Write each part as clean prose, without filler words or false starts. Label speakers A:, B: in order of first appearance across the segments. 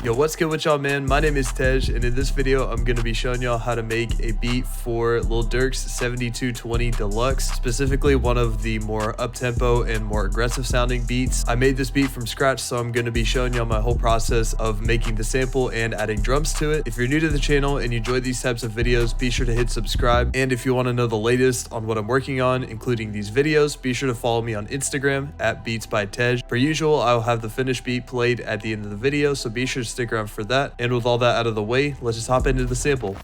A: Yo, what's good with y'all, man? My name is Tej, and in this video, I'm gonna be showing y'all how to make a beat for LIL DURK'S 7220 Deluxe, specifically one of the more up-tempo and more aggressive sounding beats. I made this beat from scratch, so I'm gonna be showing y'all my whole process of making the sample and adding drums to it. If you're new to the channel and you enjoy these types of videos, be sure to hit subscribe. And if you wanna know the latest on what I'm working on, including these videos, be sure to follow me on Instagram at beatsbytej. Per usual, I'll have the finished beat played at the end of the video, so be sure to stick around for that. And with all that out of the way, let's just hop into the sample.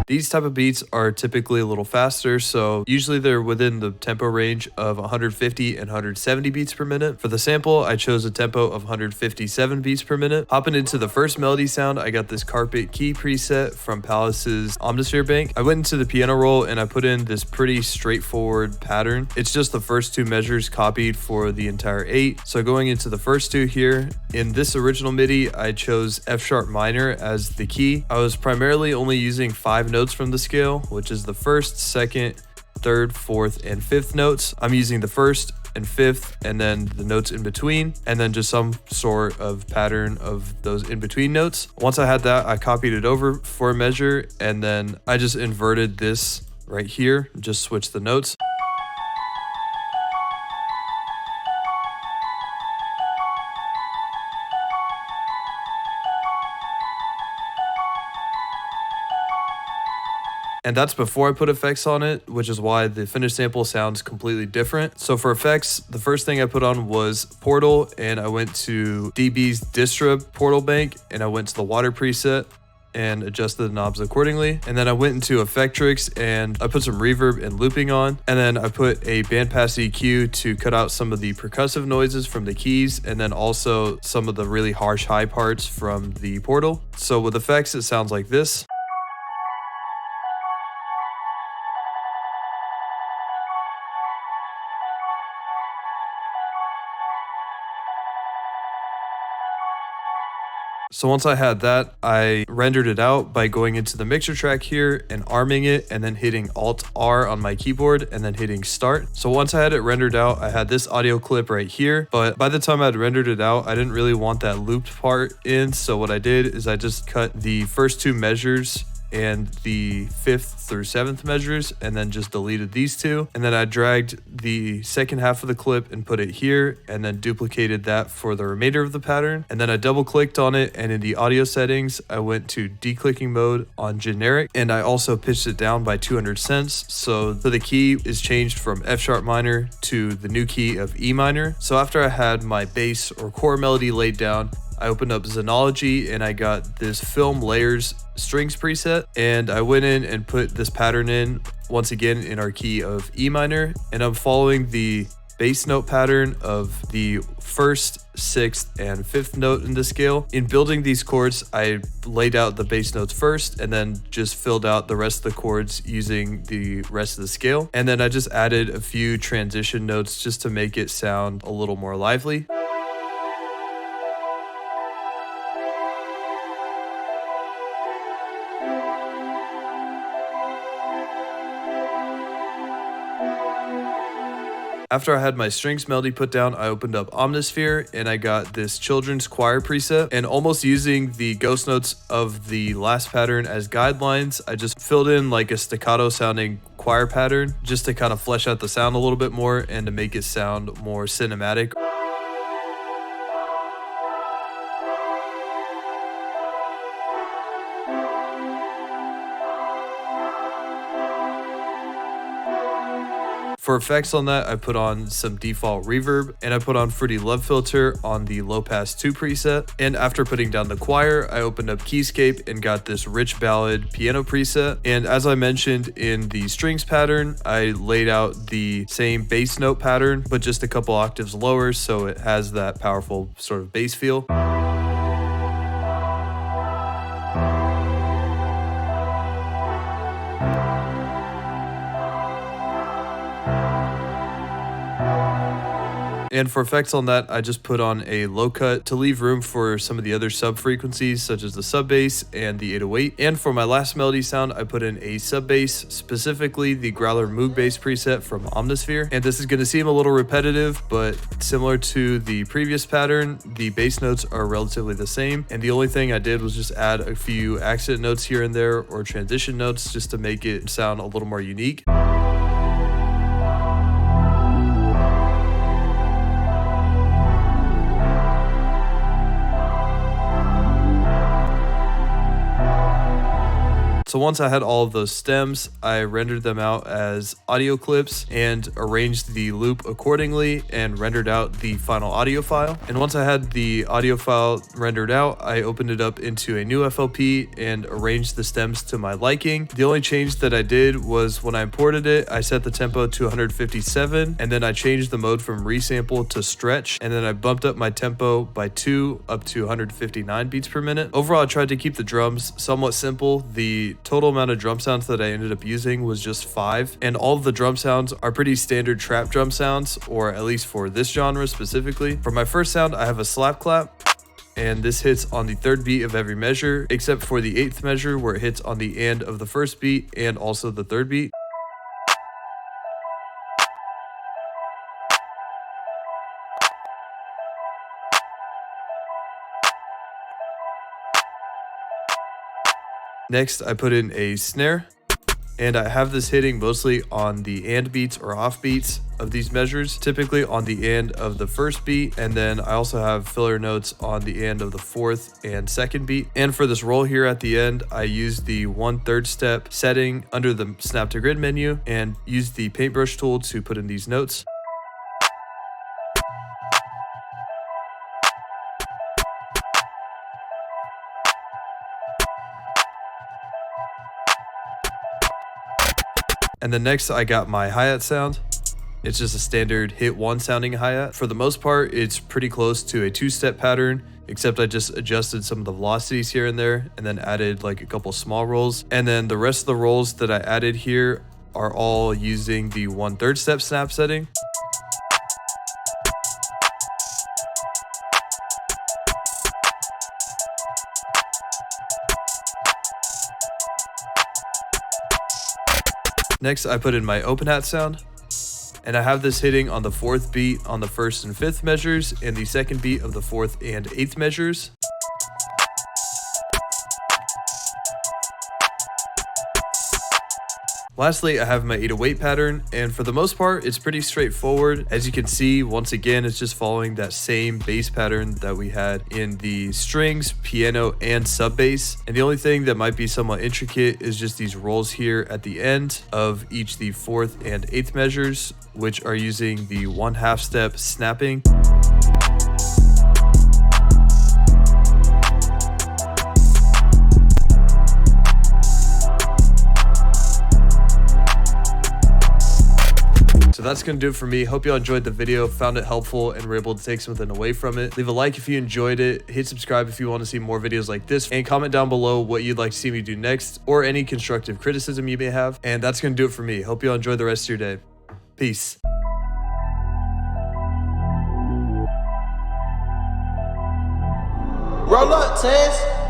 A: These type of beats are typically a little faster, so usually they're within the tempo range of 150 and 170 beats per minute. For the sample, I chose a tempo of 157 beats per minute. Hopping into the first melody sound, I got this carpet key preset from Palace's Omnisphere Bank. I went into the piano roll and I put in this pretty straightforward pattern. It's just the first two measures copied for the entire 8. So going into the first two here, in this original MIDI, I chose F sharp minor as the key. I was primarily only using 5 notes from the scale, which is the first, second, third, fourth, and fifth notes. I'm using the first and fifth and then the notes in between, and then just some sort of pattern of those in between notes. Once I had that, I copied it over for a measure, and then I just inverted this right here, just switched the notes. And that's before I put effects on it, which is why the finished sample sounds completely different. So for effects, the first thing I put on was Portal, and I went to DB's Distra Portal Bank, and I went to the water preset and adjusted the knobs accordingly. And then I went into Effectrix and I put some reverb and looping on. And then I put a bandpass EQ to cut out some of the percussive noises from the keys, and then also some of the really harsh high parts from the Portal. So with effects, it sounds like this. So once I had that, I rendered it out by going into the mixer track here and arming it, and then hitting Alt-R on my keyboard and then hitting start. So once I had it rendered out, I had this audio clip right here, but by the time I'd rendered it out, I didn't really want that looped part in. So what I did is I just cut the first two measures and the 5th through 7th measures, and then just deleted these two. And then I dragged the second half of the clip and put it here, and then duplicated that for the remainder of the pattern. And then I double clicked on it, and in the audio settings, I went to declicking mode on generic, and I also pitched it down by 200 cents. So the key is changed from F sharp minor to the new key of E minor. So after I had my bass or core melody laid down, I opened up Xenology and I got this Film Layers strings preset, and I went in and put this pattern in once again in our key of E minor, and I'm following the bass note pattern of the 1st, 6th, and 5th note in the scale. In building these chords, I laid out the bass notes first and then just filled out the rest of the chords using the rest of the scale. And then I just added a few transition notes just to make it sound a little more lively. After I had my strings melody put down, I opened up Omnisphere and I got this children's choir preset, and almost using the ghost notes of the last pattern as guidelines, I just filled in like a staccato sounding choir pattern just to kind of flesh out the sound a little bit more and to make it sound more cinematic. For effects on that, I put on some default reverb, and I put on Fruity Love Filter on the Low Pass 2 preset. And after putting down the choir, I opened up Keyscape and got this Rich Ballad piano preset. And as I mentioned in the strings pattern, I laid out the same bass note pattern, but just a couple octaves lower, so it has that powerful sort of bass feel. And for effects on that, I just put on a low cut to leave room for some of the other sub frequencies such as the sub bass and the 808. And for my last melody sound, I put in a sub bass, specifically the Growler Moog bass preset from Omnisphere. And this is going to seem a little repetitive, but similar to the previous pattern, the bass notes are relatively the same. And the only thing I did was just add a few accent notes here and there or transition notes just to make it sound a little more unique. So once I had all of those stems, I rendered them out as audio clips and arranged the loop accordingly and rendered out the final audio file. And once I had the audio file rendered out, I opened it up into a new FLP and arranged the stems to my liking. The only change that I did was when I imported it, I set the tempo to 157 and then I changed the mode from resample to stretch, and then I bumped up my tempo by 2 up to 159 beats per minute. Overall, I tried to keep the drums somewhat simple. The total amount of drum sounds that I ended up using was just 5, and all of the drum sounds are pretty standard trap drum sounds, or at least for this genre specifically. For my first sound, I have a slap clap, and this hits on the 3rd beat of every measure, except for the 8th measure where it hits on the end of the 1st beat and also the 3rd beat. Next, I put in a snare, and I have this hitting mostly on the and beats or off beats of these measures, typically on the end of the 1st beat, and then I also have filler notes on the end of the 4th and 2nd beat. And for this roll here at the end, I used the 1/3 step setting under the snap to grid menu and used the paintbrush tool to put in these notes. And then next I got my hi-hat sound. It's just a standard hit 1 sounding hi-hat. For the most part, it's pretty close to a 2-step pattern, except I just adjusted some of the velocities here and there and then added like a couple small rolls. And then the rest of the rolls that I added here are all using the 1/3 step snap setting. Next, I put in my open hat sound, and I have this hitting on the 4th beat on the 1st and 5th measures and the 2nd beat of the 4th and 8th measures. Lastly, I have my 808 pattern, and for the most part, it's pretty straightforward. As you can see, once again, it's just following that same bass pattern that we had in the strings, piano, and sub bass. And the only thing that might be somewhat intricate is just these rolls here at the end of each the 4th and 8th measures, which are using the 1/2 step snapping. So that's going to do it for me. Hope y'all enjoyed the video, found it helpful, and were able to take something away from it. Leave a like if you enjoyed it, hit subscribe if you want to see more videos like this, and comment down below what you'd like to see me do next, or any constructive criticism you may have. And that's going to do it for me. Hope y'all enjoy the rest of your day. Peace.
B: Roll up, Tez.